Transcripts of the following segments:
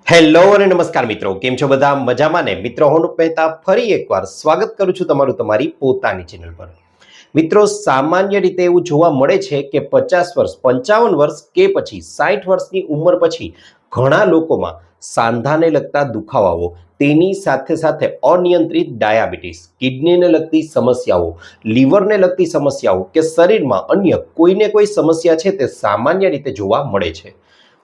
Hello અને નમસ્કાર મિત્રો, કેમ છો બધા? મજામાં ને? મિત્રો, હું મહેતા ફરી એકવાર સ્વાગત કરું છું તમારું તમારી પોતાની ચેનલ પર. મિત્રો, સામાન્ય રીતે એવું જોવા મળે છે કે 50 વર્ષ, 55 વર્ષ કે પછી 60 વર્ષની ઉંમર પછી ઘણા લોકોમાં સાંધાને લગતા દુખાવાઓ, તેની સાથે સાથે અનિયંત્રિત ડાયાબિટીસ, કિડનીને લગતી સમસ્યાઓ, લીવરને લગતી સમસ્યાઓ કે શરીરમાં અન્ય કોઈને કોઈ સમસ્યા છે તે સામાન્ય રીતે જોવા મળે છે.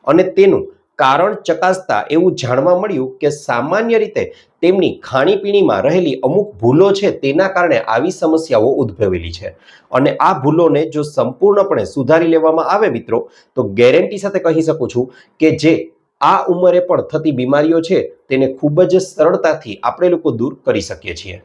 અને તેનું કારણ ચકાસતા એવું જાણવા મળ્યું કે સામાન્ય રીતે તેમની ખાણીપીણીમાં રહેલી અમુક ભૂલો છે તેના કારણે આવી સમસ્યાઓ ઉદ્ભવેલી છે. અને આ ભૂલોને જો સંપૂર્ણપણે સુધારી લેવામાં આવે મિત્રો, તો ગેરંટી સાથે કહી શકું છું કે જે આ ઉંમરે પણ થતી બીમારીઓ છે તેને ખૂબ જ સરળતાથી આપણે લોકો દૂર કરી શકીએ છીએ.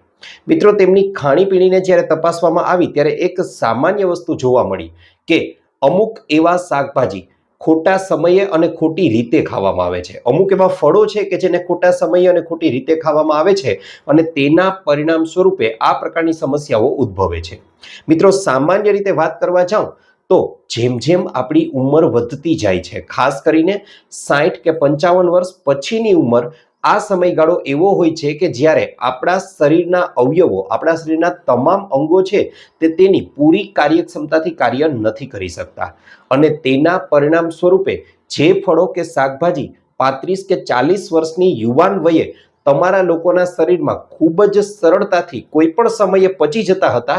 મિત્રો, તેમની ખાણીપીણીને જ્યારે તપાસવામાં આવી ત્યારે એક સામાન્ય વસ્તુ જોવા મળી કે અમુક એવા શાકભાજી ખોટા સમયે અને ખોટી રીતે ખાવામાં આવે છે. અમુક એવા ફળો છે કે જેને ખોટા સમયે અને ખોટી રીતે ખાવામાં આવે છે અને તેના પરિણામ સ્વરૂપે આ પ્રકારની સમસ્યાઓ ઉદ્ભવે છે. મિત્રો, સામાન્ય રીતે વાત કરવા જાઉં તો જેમ જેમ આપણી ઉંમર વધતી જાય છે, ખાસ કરીને 60 કે 55 વર્ષ પછીની ઉંમર, આ સમયગાળો એવો હોય છે કે જ્યારે આપણા શરીરના અવયવો, આપણા શરીરના તમામ અંગો છે તે તેની પૂરી કાર્યક્ષમતાથી કાર્ય નથી કરી શકતા. અને તેના પરિણામ સ્વરૂપે જે ફળો કે શાકભાજી 35 કે 40 વર્ષની યુવાન વયે તમારા લોકોના શરીરમાં ખૂબ જ સરળતાથી કોઈ પણ સમયે પચી જતા હતા,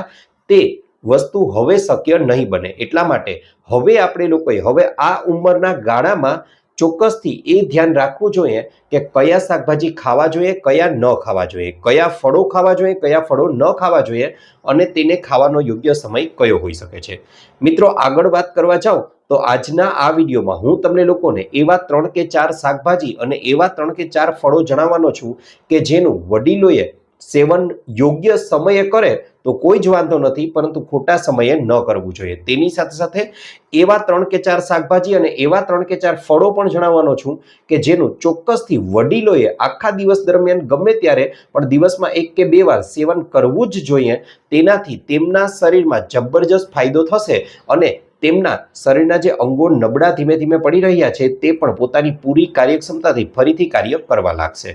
તે વસ્તુ હવે શક્ય નહીં બને. એટલા માટે હવે આપણે લોકોએ હવે આ ઉંમરના ગાળામાં ચોક્કસથી એ ધ્યાન રાખવું જોઈએ કે કયા શાકભાજી ખાવા જોઈએ, કયા ન ખાવા જોઈએ, કયા ફળો ખાવા જોઈએ, કયા ફળો ન ખાવા જોઈએ અને તેને ખાવાનો યોગ્ય સમય કયો હોઈ શકે છે. મિત્રો, આગળ વાત કરવા જાઉં તો આજના આ વિડીયોમાં હું તમને લોકોને એવા 3 કે 4 શાકભાજી અને એવા 3 કે 4 ફળો જણાવવાનો છું કે જેનું વડીલોએ સેવન યોગ્ય સમયે કરે તો કોઈ જ વાંધો નથી, પરંતુ ખોટા સમયે ન કરવું જોઈએ. તેની સાથે સાથે એવા 3 કે 4 શાકભાજી અને એવા 3 કે 4 ફળો પણ જણાવવાનો છું કે જેનું ચોક્કસથી વડીલોએ આખા દિવસ દરમિયાન ગમે ત્યારે પણ દિવસમાં 1 કે 2 વાર સેવન કરવું જ જોઈએ. તેનાથી તેમના શરીરમાં જબરજસ્ત ફાયદો થશે અને તેમના શરીરના જે અંગો નબળા ધીમે ધીમે પડી રહ્યા છે તે પણ પોતાની પૂરી કાર્યક્ષમતાથી ફરીથી કાર્ય કરવા લાગશે.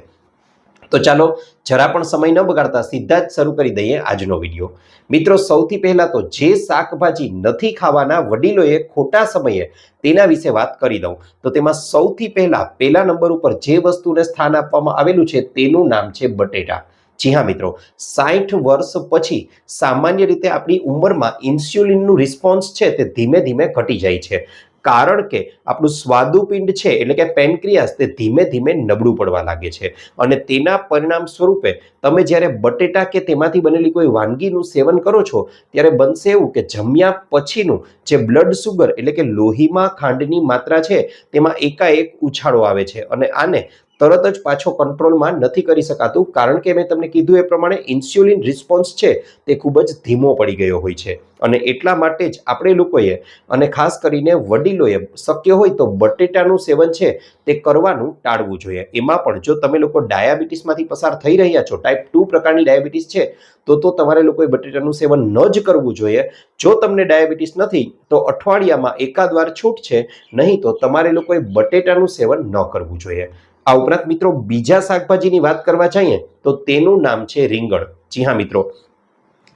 તો ચાલો જરા પણ સમય ન બગાડતા સીધા જ શરૂ કરી દઈએ આજનો વિડીયો. મિત્રો, સૌથી પહેલા તો જે શાકભાજી નથી ખાવાના વડીલોએ ખોટા સમયે, તેના વિશે વાત કરી દઉં તો તેમાં સૌથી પહેલા નંબર ઉપર જે વસ્તુને સ્થાન આપવામાં આવેલું છે તેનું નામ છે બટેટા. જી હા મિત્રો, 60 વર્ષ પછી સામાન્ય રીતે આપણી ઉંમરમાં ઇન્સ્યુલિનનું રિસ્પોન્સ છે તે ધીમે ધીમે ઘટી જાય છે. કારણ કે આપણું સ્વાદુપિંડ છે એટલે કે પેનક્રિયાસ તે ધીમે ધીમે નબળું પડવા લાગે છે. અને તેના પરિણામ સ્વરૂપે તમે જ્યારે બટેટા કે તેમાંથી બનેલી કોઈ વાનગીનું સેવન કરો છો ત્યારે બનશે એવું કે જમ્યા પછીનું જે બ્લડ સુગર એટલે કે લોહીમાં ખાંડની માત્રા છે તેમાં એકાએક ઉછાળો આવે છે અને આને તરત જ પાછો કંટ્રોલમાં નથી કરી શકાતું, કારણ કે મેં તમને કીધું એ પ્રમાણે ઇન્સ્યુલિન રિસ્પોન્સ છે તે ખૂબ જ ધીમો પડી ગયો હોય છે. અને એટલા માટે જ આપણે લોકોએ અને ખાસ કરીને વડીલોએ શક્ય હોય તો બટેટાનું સેવન છે તે કરવાનું ટાળવું જોઈએ. એમાં પણ જો તમે લોકો ડાયાબિટીસમાંથી પસાર થઈ રહ્યા છો, ટાઈપ 2 પ્રકારની ડાયાબિટીસ છે, તો તમારે લોકોએ બટેટાનું સેવન ન જ કરવું જોઈએ. જો તમને ડાયાબિટીસ નથી તો અઠવાડિયામાં એકાદ વાર છૂટ છે, નહીં તો તમારે લોકોએ બટેટાનું સેવન ન કરવું જોઈએ. આ ઉપરાંત મિત્રો, બીજા શાકભાજીની વાત કરવા જઈએ તો તેનું નામ છે રીંગણ. જી હા મિત્રો,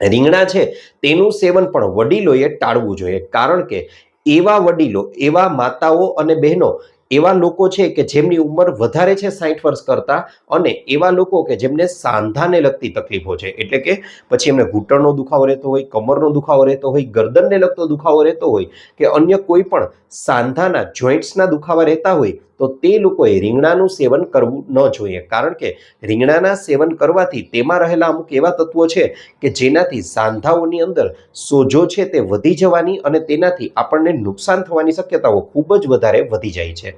રીંગણા છે તેનું સેવન પણ વડીલોએ ટાળવું જોઈએ. કારણ કે એવા વડીલો, એવા માતાઓ અને બહેનો, એવા લોકો છે કે જેમની ઉંમર વધારે છે 60 વર્ષ કરતા, અને એવા લોકો કે જેમને સાંધાને લગતી તકલીફો છે, એટલે કે પછી એમને ઘૂંટણનો દુખાવો રહેતો હોય, કમરનો દુખાવો રહેતો હોય, ગરદનને લગતો દુખાવો રહેતો હોય કે અન્ય કોઈ પણ સાંધાના જોઈન્ટ્સના દુખાવા રહેતા હોય, તો તે લોકોએ રીંગણાનું સેવન કરવું ન જોઈએ. કારણ કે રીંગણાના સેવન કરવાથી તેમાં રહેલા અમુક એવા તત્વો છે કે જેનાથી સાંધાઓની અંદર સોજો છે તે વધી જવાની અને તેનાથી આપણને નુકસાન થવાની શક્યતાઓ ખૂબ જ વધારે વધી જાય છે.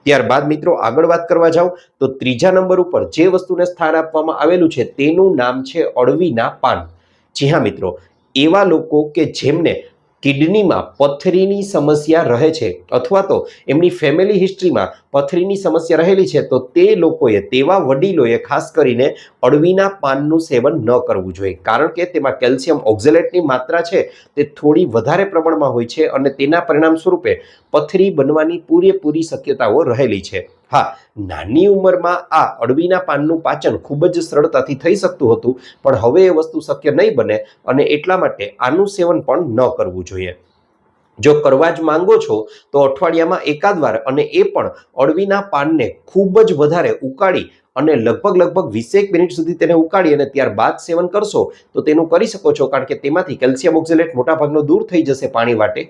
ત્યારબાદ મિત્રો, આગળ વાત કરવા જાઉં તો ત્રીજા નંબર ઉપર જે વસ્તુને સ્થાન આપવામાં આવેલું છે તેનું નામ છે અળવીના પાન. જી હા મિત્રો, એવા લોકો કે જેમને કિડનીમાં પથરીની સમસ્યા રહે છે અથવા તો એમની ફેમિલી હિસ્ટ્રીમાં પથરીની સમસ્યા રહેલી છે, તો તે લોકોએ, તેવા વડીલોએ ખાસ કરીને અળવીના પાનનું સેવન ન કરવું જોઈએ. કારણ કે તેમાં કેલ્શિયમ ઓક્ઝેલેટની માત્રા છે તે થોડી વધારે પ્રમાણમાં હોય છે અને તેના પરિણામ સ્વરૂપે પથરી બનવાની પૂરેપૂરી શક્યતાઓ રહેલી છે. હા, નાની ઉંમરમાં આ અળવીના પાનનું પાચન ખૂબ જ સરળતાથી થઈ શકતું હતું, પણ હવે એ વસ્તુ શક્ય નહીં બને અને એટલા માટે આનું સેવન પણ ન કરવું જોઈએ. જો કરવા જ માંગો છો તો અઠવાડિયામાં એકાદ વાર, અને એ પણ અળવીના પાનને ખૂબ જ વધારે ઉકાળી અને લગભગ 20 મિનિટ સુધી તેને ઉકાળી અને ત્યારબાદ સેવન કરશો તો તેનું કરી શકો છો, કારણ કે તેમાંથી કેલ્શિયમ ઓક્ઝેલેટ મોટાભાગનો દૂર થઈ જશે પાણી વાટે.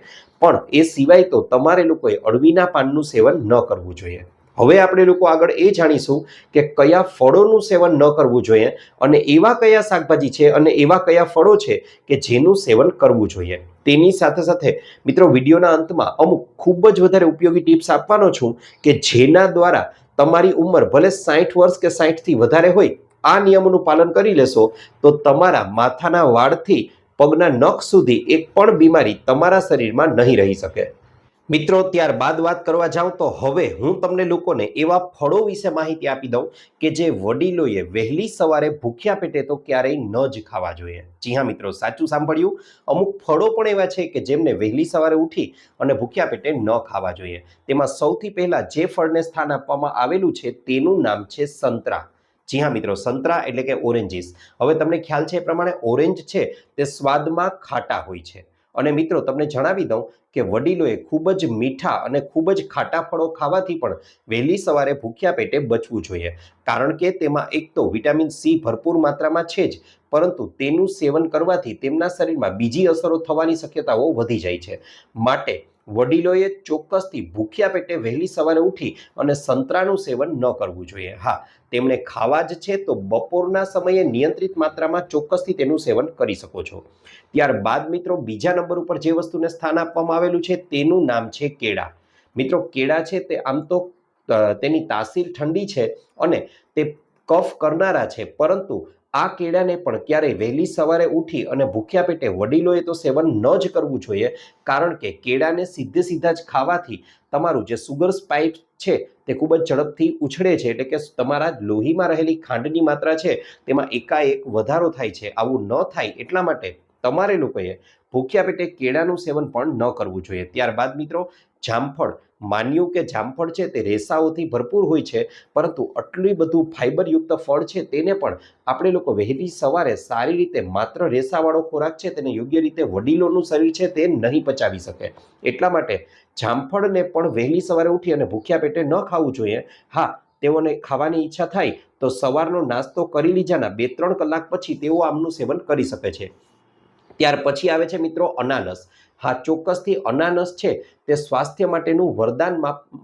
પણ એ સિવાય તો તમારે લોકોએ અળવીના પાનનું સેવન ન કરવું જોઈએ. હવે આપણે લોકો આગળ એ જાણીશું કે કયા ફળોનું સેવન ન કરવું જોઈએ અને એવા કયા શાકભાજી છે અને એવા કયા ફળો છે કે જેનું સેવન કરવું જોઈએ. તેની સાથે સાથે મિત્રો, વિડીયોના અંતમાં અમુક ખૂબ જ વધારે ઉપયોગી ટિપ્સ આપવાનો છું કે જેના દ્વારા તમારી ઉંમર ભલે 60 વર્ષ કે 60થી વધારે હોય, આ નિયમોનું પાલન કરી લેશો તો તમારા માથાના વાળથી પગના નખ સુધી એક પણ બીમારી તમારા શરીરમાં નહીં રહી શકે. મિત્રો, ત્યારબાદ વાત કરવા જાઉં તો હવે હું તમને લોકોને એવા ફળો વિશે માહિતી આપી દઉં કે જે વડીલોએ વહેલી સવારે ભૂખ્યા પેટે તો ક્યારેય ન જ ખાવા જોઈએ. જી હા મિત્રો, સાચું સાંભળ્યું. અમુક ફળો પણ એવા છે કે જેમને વહેલી સવારે ઉઠી અને ભૂખ્યા પેટે ન ખાવા જોઈએ. તેમાં સૌથી પહેલા જે ફળને સ્થાન આપવામાં આવેલું છે તેનું નામ છે સંતરા. જી હા મિત્રો, સંતરા એટલે કે ઓરેન્જીસ. હવે તમને ખ્યાલ છે એ પ્રમાણે ઓરેન્જ છે તે સ્વાદમાં ખાટા હોય છે. અને મિત્રો, તમને જણાવી દઉં કે વડીલોએ ખૂબ જ મીઠા અને ખૂબ જ ખાટા ફળો ખાવાથી પણ વહેલી સવારે ભૂખ્યા પેટે બચવું જોઈએ, કારણ કે તેમાં એક તો વિટામિન સી ભરપૂર માત્રામાં છે જ, પરંતુ તેનું સેવન કરવાથી તેમના શરીરમાં બીજી અસરો થવાની શક્યતાઓ વધી જાય છે. માટે વડીલોએ ચોક્કસથી ભૂખ્યા પેટે વહેલી સવારે ઉઠી અને સંતરાનું સેવન ન કરવું જોઈએ. હા, તેમણે ખાવા જ છે તો બપોરના સમયે નિયંત્રિત માત્રામાં ચોક્કસથી તેનું સેવન કરી શકો છો. ત્યારબાદ મિત્રો, બીજા નંબર ઉપર જે વસ્તુને સ્થાન આપવામાં આવેલું છે તેનું નામ છે કેળા. મિત્રો, કેળા છે તે આમ તો તેની તાસીર ઠંડી છે અને તે કફ કરનારા છે, પરંતુ આ કેળાને પણ ક્યારેય વહેલી સવારે ઉઠી અને ભૂખ્યા પેટે વડીલોએ તો સેવન ન જ કરવું જોઈએ, કારણ કે કેળાને સીધા જ ખાવાથી તમારું જે સુગર સ્પાઇક છે તે ખૂબ જ ઝડપથી ઉછળે છે, એટલે કે તમારા લોહીમાં રહેલી ખાંડની માત્રા છે તેમાં એકાએક વધારો થાય છે. આવું ન થાય એટલા માટે તમારે લોકોએ ભૂખ્યા પેટે કેળાનું સેવન પણ ન કરવું જોઈએ. ત્યારબાદ મિત્રો, જામફળ. માન્યું કે જામફળ છે તે રેસાઓથી ભરપૂર હોય છે, પરંતુ આટલું બધું ફાઇબરયુક્ત ફળ છે તેને પણ આપણે લોકો વહેલી સવારે સારી રીતે માત્ર રેસાવાળો ખોરાક છે તેને યોગ્ય રીતે વડીલોનું શરીર છે તે નહીં પચાવી શકે. એટલા માટે જામફળને પણ વહેલી સવારે ઉઠી અને ભૂખ્યા પેટે ન ખાવું જોઈએ. હા, તેઓને ખાવાની ઈચ્છા થાય તો સવારનો નાસ્તો કરી લીધાના 2-3 કલાક પછી તેઓ આમનું સેવન કરી શકે છે. ત્યાર પછી આવે છે મિત્રો અનાનસ. હા, ચોક્કસથી અનાનસ છે તે સ્વાસ્થ્ય માટેનું વરદાન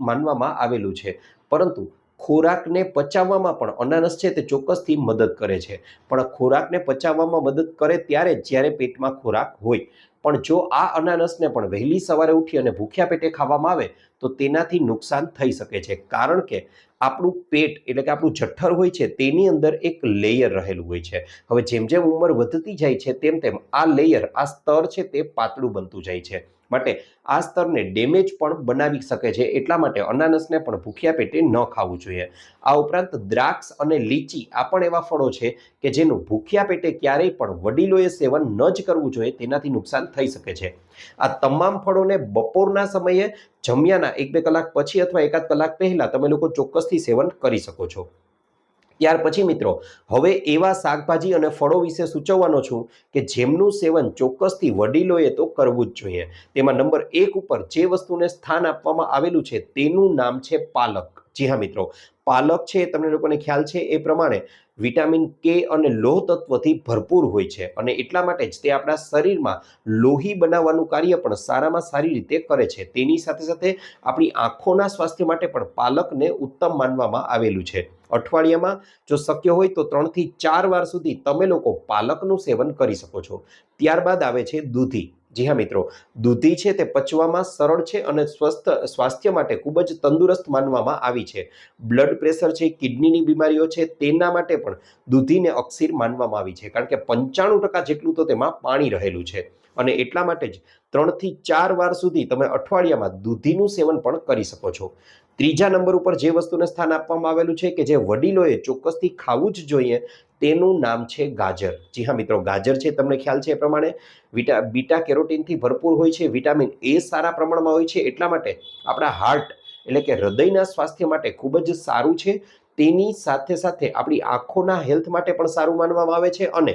માનવામાં આવેલું છે, પરંતુ ખોરાકને પચાવવામાં પણ અનાનસ છે તે ચોક્કસથી મદદ કરે છે. પણ ખોરાકને પચાવવામાં મદદ કરે ત્યારે જ્યારે પેટમાં ખોરાક હોય. પણ જો આ અનાનસને પણ વહેલી સવારે ઉઠી અને ભૂખ્યા પેટે ખાવામાં આવે તો તેનાથી નુકસાન થઈ શકે છે, કારણ કે આપણું પેટ એટલે કે આપણું જઠ્ઠર હોય છે તેની અંદર એક લેયર રહેલું હોય છે. હવે જેમ જેમ ઉંમર વધતી જાય છે તેમ આ લેયર, આ સ્તર છે તે પાતળું બનતું જાય છે. માટે આ સ્તરને ડેમેજ પણ બનાવી શકે છે. એટલા માટે અનાનસને પણ ભૂખ્યા પેટે ન ખાવું જોઈએ. આ ઉપરાંત દ્રાક્ષ અને લીચી આ પણ એવા ફળો છે કે જેનું ભૂખ્યા પેટે ક્યારેય પણ વડીલોએ સેવન ન જ કરવું જોઈએ, તેનાથી નુકસાન થઈ શકે છે. આ તમામ ફળોને બપોરના સમયે જમ્યાના 1-2 કલાક પછી અથવા એકાદ કલાક પહેલા તમે લોકો ચોક્કસથી સેવન કરી શકો છો. ત્યાર પછી મિત્રો, હવે એવા શાકભાજી અને ફળો વિશે સૂચવવાનો છું કે જેમનું સેવન ચોક્કસથી વડીલોએ તો કરવું જ જોઈએ. તેમાં નંબર 1 ઉપર જે વસ્તુને સ્થાન આપવામાં આવેલું છે તેનું નામ છે પાલક. જી હા મિત્રો, પાલક છે તમને લોકોને ખ્યાલ છે એ પ્રમાણે વિટામિન કે અને લોહ તત્વથી ભરપૂર હોય છે, અને એટલા માટે જ તે આપણા શરીરમાં લોહી બનાવવાનું કાર્ય પણ સારામાં સારી રીતે કરે છે. તેની સાથે સાથે આપણી આંખોના સ્વાસ્થ્ય માટે પણ પાલકને ઉત્તમ માનવામાં આવેલું છે. અઠવાડિયામાં જો શક્ય હોય તો 3 થી 4 વાર સુધી તમે લોકો પાલકનું સેવન કરી શકો છો. ત્યારબાદ આવે છે દૂધી. જી હા મિત્રો, દૂધી છે તે પચવામાં સરળ છે અને સ્વાસ્થ્ય માટે ખૂબ જ તંદુરસ્ત માનવામાં આવી છે. બ્લડ પ્રેશર છે, કિડનીની બીમારીઓ છે તેના માટે પણ દૂધીને અક્સિર માનવામાં આવી છે, કારણ કે 95% જેટલું તો તેમાં પાણી રહેલું છે. અને એટલા માટે જ 3 થી 4 વાર સુધી તમે અઠવાડિયામાં દૂધીનું સેવન પણ કરી શકો છો. ત્રીજા નંબર ઉપર જે વસ્તુને સ્થાન આપવામાં આવેલું છે કે જે વડીલોએ ચોક્કસથી ખાવું જ જોઈએ તેનું નામ છે ગાજર. જી હા મિત્રો, ગાજર છે તમને ખ્યાલ છે એ પ્રમાણે બીટા કેરોટીનથી ભરપૂર હોય છે, વિટામિન એ સારા પ્રમાણમાં હોય છે, એટલા માટે આપણા હાર્ટ એટલે કે હૃદયના સ્વાસ્થ્ય માટે ખૂબ જ સારું છે. તેની સાથે સાથે આપણી આંખોના હેલ્થ માટે પણ સારું માનવામાં આવે છે અને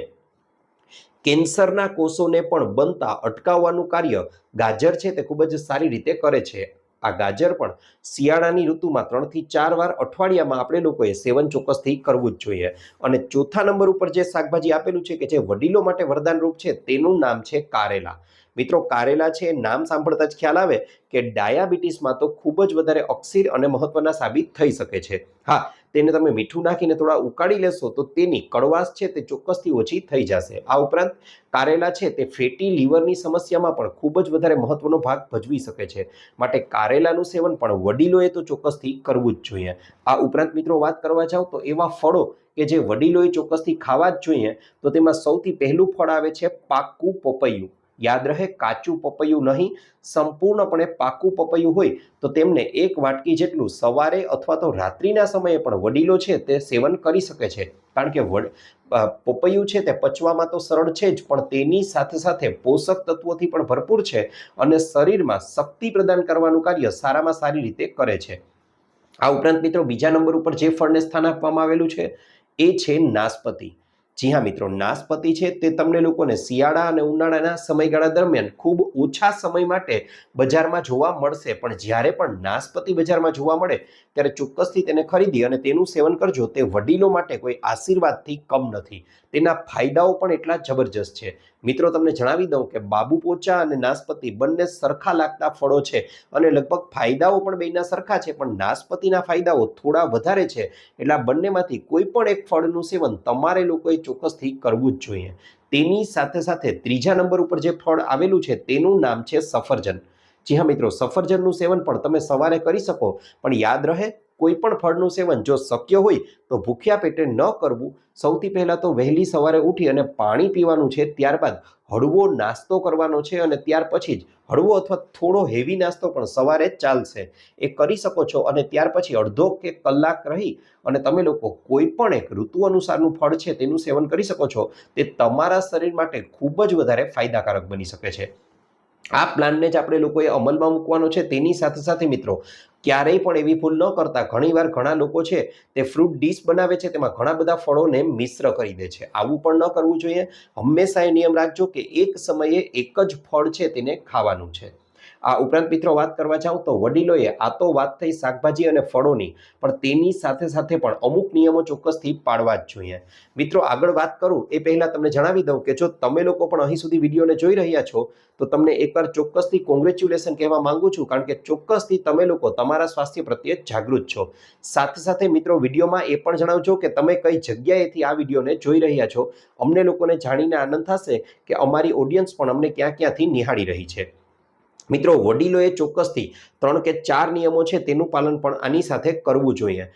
કેન્સરના કોષોને પણ બનતા અટકાવવાનું કાર્ય ગાજર છે તે ખૂબ જ સારી રીતે કરે છે. આ ગાજર પણ શિયાળાની ઋતુમાં 3 થી 4 વાર અઠવાડિયામાં આપણે લોકોએ સેવન ચોક્કસથી કરવું જ જોઈએ. અને ચોથા નંબર ઉપર જે શાકભાજી આપેલું છે કે જે વડીલો માટે વરદાનરૂપ છે તેનું નામ છે કારેલા. મિત્રો, કારેલા છે નામ સાંભળતા જ ખ્યાલ આવે કે ડાયાબિટીસમાં તો ખૂબ જ વધારે અક્સિર અને મહત્વના સાબિત થઈ શકે છે. હા, તેને તમે મીઠું નાખીને થોડા ઉકાળી લેશો તો તેની કડવાશ છે તે ચોક્કસથી ઓછી થઈ જશે. આ ઉપરાંત કારેલા છે તે ફેટી લીવરની સમસ્યામાં પણ ખૂબ જ વધારે મહત્વનો ભાગ ભજવી શકે છે. માટે કારેલાનું સેવન પણ વડીલોએ તો ચોક્કસથી કરવું જ જોઈએ. આ ઉપરાંત મિત્રો વાત કરવા જાવ તો એવા ફળો કે જે વડીલોએ ચોક્કસથી ખાવા જ જોઈએ તો તેમાં સૌથી પહેલું ફળ આવે છે પાક્કું પપૈયું. યાદ રહે, કાચું પપૈયું નહીં, સંપૂર્ણપણે પાક્કું પપૈયું હોય તો તેમને 1 વાટકી જેટલું સવારે અથવા તો રાત્રિના સમયે પણ વડીલો છે તે સેવન કરી શકે છે. કારણ કે પપૈયું છે તે પચવામાં તો સરળ છે જ, પણ તેની સાથે સાથે પોષક તત્વોથી પણ ભરપૂર છે અને શરીરમાં શક્તિ પ્રદાન કરવાનું કાર્ય સારામાં સારી રીતે કરે છે. આ ઉપરાંત મિત્રો, બીજા નંબર ઉપર જે ફળને સ્થાન આપવામાં આવેલું છે એ છે નાશપતી. જી હા મિત્રો, નાશપતી છે તે તમને લોકોને શિયાળા અને ઉનાળાના સમયગાળા દરમિયાન ખૂબ ઓછા સમય માટે બજારમાં જોવા મળશે, પણ જ્યારે પણ નાશપતી બજારમાં જોવા મળે ત્યારે ચોક્કસથી તેને ખરીદી અને તેનું સેવન કરજો. તે વડીલો માટે કોઈ આશીર્વાદથી કમ નથી. તેના ફાયદાઓ પણ એટલા જબરજસ્ત છે. મિત્રો, તમને જણાવી દઉં કે બાબુ પોચા અને નાશપતી બંને સરખા લાગતા ફળો છે અને લગભગ ફાયદાઓ પણ બેના સરખા છે, પણ નાશપતીના ફાયદાઓ થોડા વધારે છે. એટલે આ બંનેમાંથી કોઈ પણ એક ફળનું સેવન તમારે લોકોએ ચોક્કસથી કરવું જ જોઈએ. તેની સાથે સાથે ત્રીજા નંબર ઉપર જે ફળ આવેલું છે તેનું નામ છે સફરજન. જી હા મિત્રો, સફરજનનું સેવન પણ તમે સવારે કરી શકો, પણ યાદ રહે, કોઈ પણ ફળનું સેવન જો શક્ય હોય તો ભૂખ્યા પેટે ન કરવું. સૌથી પહેલાં તો વહેલી સવારે ઉઠી અને પાણી પીવાનું છે, ત્યારબાદ હળવો નાસ્તો કરવાનો છે અને ત્યાર પછી જ હળવો અથવા થોડો હેવી નાસ્તો પણ સવારે જ ચાલશે, એ કરી શકો છો. અને ત્યાર પછી અડધો કે કલાક રહી અને તમે લોકો કોઈ પણ એક ઋતુ અનુસારનું ફળ છે તેનું સેવન કરી શકો છો. તે તમારા શરીર માટે ખૂબ જ વધારે ફાયદાકારક બની શકે છે. આ પ્લાનને જ આપણે લોકોએ અમલમાં મૂકવાનો છે. તેની સાથે સાથે મિત્રો, ક્યારેય પણ એવી ભૂલ ન કરતા. ઘણીવાર ઘણા લોકો છે તે ફ્રૂટ ડીશ બનાવે છે, તેમાં ઘણા બધા ફળોને મિશ્ર કરી દે છે. આવું પણ ન કરવું જોઈએ. હંમેશા એ નિયમ રાખજો કે એક સમયે એક જ ફળ છે તેને ખાવાનું છે. આ ઉપરાંત મિત્રો, વાત કરવા જાઉં તો વડીલોએ, આ તો વાત થઈ શાકભાજી અને ફળોની, પણ તેની સાથે સાથે પણ અમુક નિયમો ચોક્કસથી પાળવા જ જોઈએ. મિત્રો, આગળ વાત કરું એ પહેલા તમને જણાવી દઉં કે જો તમે લોકો પણ અહીં સુધી વિડીયોને જોઈ રહ્યા છો તો તમને એકવાર ચોક્કસથી કોંગ્રેચ્યુલેશન કહેવા માંગુ છું, કારણ કે ચોક્કસથી તમે લોકો તમારા સ્વાસ્થ્ય પ્રત્યે જાગૃત છો. સાથે સાથે મિત્રો, વિડીયોમાં એ પણ જણાવજો કે તમે કઈ જગ્યાએથી આ વિડીયોને જોઈ રહ્યા છો. અમને લોકોને જાણીને આનંદ થશે કે અમારી ઓડિયન્સ પણ અમને ક્યાં ક્યાંથી નિહાળી રહી છે. મિત્રો, વડીલોએ ચોક્કસથી 3 કે 4 નિયમો છે તેનું પાલન પણ આની સાથે કરવું જોઈએ.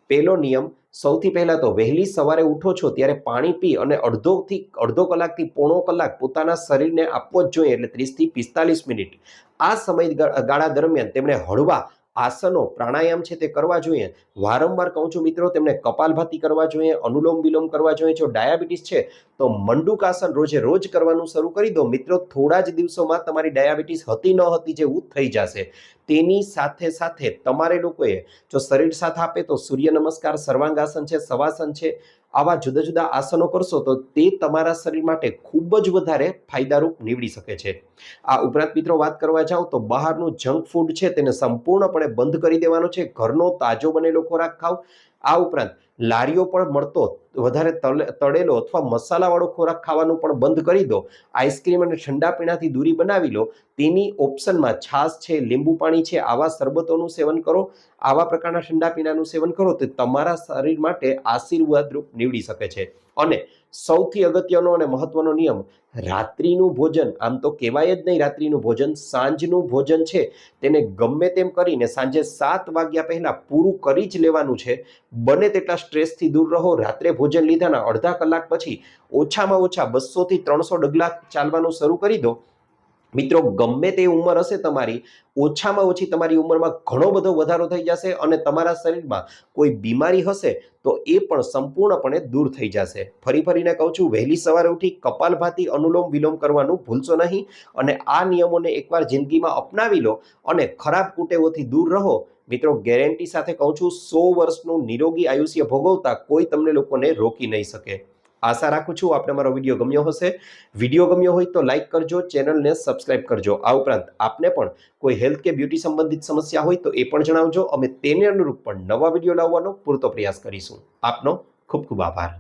પહેલો નિયમ, સૌથી પહેલા તો વહેલી સવારે ઉઠો છો ત્યારે પાણી પી અને અડધો કલાકથી પોણો કલાક પોતાના શરીરને આપવો જ જોઈએ, એટલે 30 થી 45 મિનિટ. આ સમયગાળા દરમિયાન તેમણે હળવા આસનો, પ્રાણાયામ છે તે કરવા જોઈએ. વારંવાર કહું છું મિત્રો, તેમને કપાલભાતિ કરવા જોઈએ, અનુલોમ વિલોમ કરવા જોઈએ. જો ડાયાબિટીસ છે તો મંડુકાસન રોજે રોજ કરવાનું શરૂ કરી દો. મિત્રો, થોડા જ દિવસોમાં તમારી ડાયાબિટીસ હતી ન હતી જેવું થઈ જશે. તેની સાથે સાથે તમારે લોકોએ જો શરીર સાથ આપે તો સૂર્ય નમસ્કાર, સર્વાંગાસન છે, શવાસન છે, આવા જુદા જુદા આસનો કરશો તો તે તમારા શરીર માટે ખૂબ જ વધારે ફાયદારૂપ નીવડી શકે છે. આ ઉપરાંત મિત્રો, વાત કરવા જાઓ તો બહારનું જંક ફૂડ છે તેને સંપૂર્ણપણે બંધ કરી દેવાનો છે. ઘરનો તાજો બનેલો ખોરાક ખાઓ. આ ઉપરાંત લારીઓ પર મળતો વધારે તળેલો અથવા મસાલાવાળો ખોરાક ખાવાનું પણ બંધ કરી દો. આઈસ્ક્રીમ અને ઠંડા પીણાથી દૂરી બનાવી લો. તેની ઓપ્શનમાં છાશ છે, લીંબુ પાણી છે, આવા શરબતોનું સેવન કરો. આવા પ્રકારના ઠંડા પીણાનું સેવન કરો તો તમારા શરીર માટે આશીર્વાદરૂપ નીવડી શકે છે. અને સૌથી અગત્યનો અને મહત્વનો નિયમ, રાત્રિનું ભોજન, આમ તો કહેવાય જ નહીં રાત્રિનું ભોજન, સાંજનું ભોજન છે તેને ગમે તેમ કરીને સાંજે 7 વાગ્યા પહેલા પૂરું કરી જ લેવાનું છે. બને તેટલા સ્ટ્રેસથી દૂર રહો. રાત્રે ભોજન લીધાના અડધા કલાક પછી ઓછામાં ઓછા 200 થી 300 ડગલા ચાલવાનું શરૂ કરી દો. મિત્રો ગમે તે ઉંમર હશે તમારી, ઓછામાં ઓછી તમારી ઉંમરમાં ઘણો બધો વધારો થઈ જશે અને તમારા શરીરમાં કોઈ બીમારી હશે તો એ પણ સંપૂર્ણપણે દૂર થઈ જશે. ફરીને કહું છું, વહેલી સવારે ઉઠી કપાલભાતિ અનુલોમ વિલોમ કરવાનું ભૂલશો નહીં અને આ નિયમોને એકવાર જિંદગીમાં અપનાવી લો અને ખરાબ કુટેવોથી દૂર રહો. મિત્રો ગેરંટી સાથે કહું છું, 100 વર્ષનું નિરોગી આયુષ્ય ભોગવતા કોઈ તમને લોકોને રોકી નહીં શકે. આશા રાખું છું આપને મારો વિડીયો ગમ્યો હશે. વિડીયો ગમ્યો હોય તો લાઈક કરજો, ચેનલને સબસ્ક્રાઇબ કરજો. આ ઉપરાંત આપને પણ કોઈ હેલ્થ કે બ્યુટી સંબંધિત સમસ્યા હોય તો એ પણ જણાવજો. અમે તેને અનુરૂપ પણ નવા વિડીયો લાવવાનો પૂરતો પ્રયાસ કરીશું. આપનો ખૂબ ખૂબ આભાર.